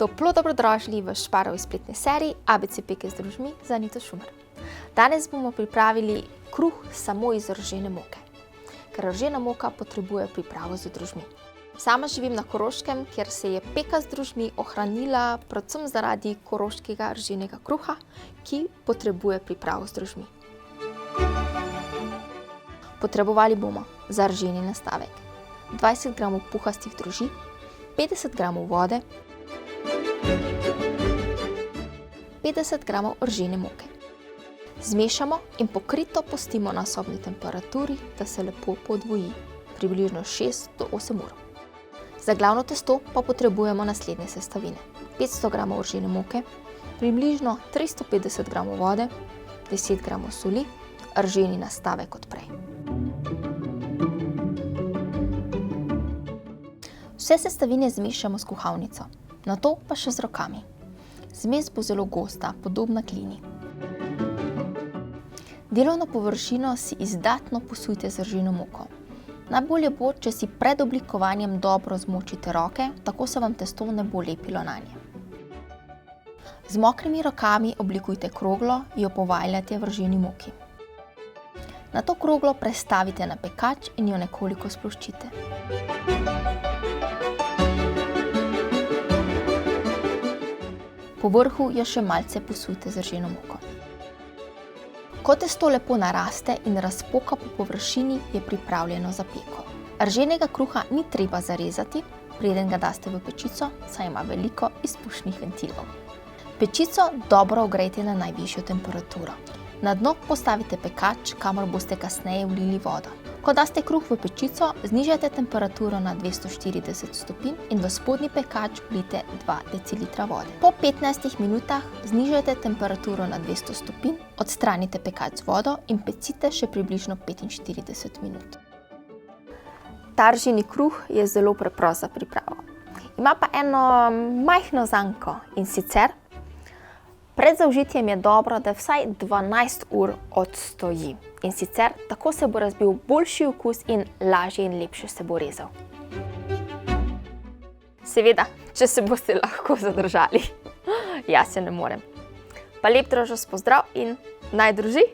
Toplo dobrodošli v Šparovi spletni seriji ABC peke z družmi z Anito Šumer. Danes bomo pripravili kruh samo iz ržene moke, ker ržena moka potrebuje pripravo z družmi. Sama živim na Koroškem, kjer se je peka z družmi ohranila predvsem zaradi koroškega rženega kruha, ki potrebuje pripravo z družmi. Potrebovali bomo za rženi nastavek 20 g puhastih drožji, 50 g vode, 50 g ržene moke. Zmešamo in pokrito pustimo na sobni temperaturi, da se lepo podvoji, približno 6 do 8 ur. Za glavno testo pa potrebujemo naslednje sestavine: 500 g ržene moke, približno 350 g vode, 10 g soli, rženi nastavek kot prej. Vse sestavine zmešamo s kuhalnico, nato pa še z rokami. Zmes bo zelo gosta, podobna glini. Delovno površino si izdatno posujte z rženo moko. Najbolje bo, če si pred oblikovanjem dobro zmočite roke, tako se vam testo ne bo lepilo nanje. Z mokrimi rokami oblikujte kroglo in jo povaljate v rženi moki. Nato kroglo prestavite na pekač in jo nekoliko sploščite. Po vrhu jo še malce posujte z rženo moko. Ko testo lepo naraste in razpoka po površini, je pripravljeno za peko. Rženega kruha ni treba zarezati, preden ga daste v pečico, saj ima veliko izpušnih ventilov. Pečico dobro ogrejte na najvišjo temperaturo. Na dno postavite pekač, kamor boste kasneje vlili vodo. Ko daste kruh v pečico, znižajte temperaturo na 240 stopinj in v spodnji pekač vlijte 2 decilitra vode. Po 15 minutah znižajte temperaturo na 200 stopinj, odstranite pekač z vodo in pecite še približno 45 minut. Ta rženi kruh je zelo preprost za pripravo. Ima pa eno majhno zanko, in sicer pred zaužitjem je dobro, da vsaj 12 ur odstoji. In sicer tako se bo razbil boljši okus in lažje in lepše se bo rezal. Seveda, če se boste lahko zadržali. Jaz se ne morem. Pa lep drožast pozdrav in naj drži!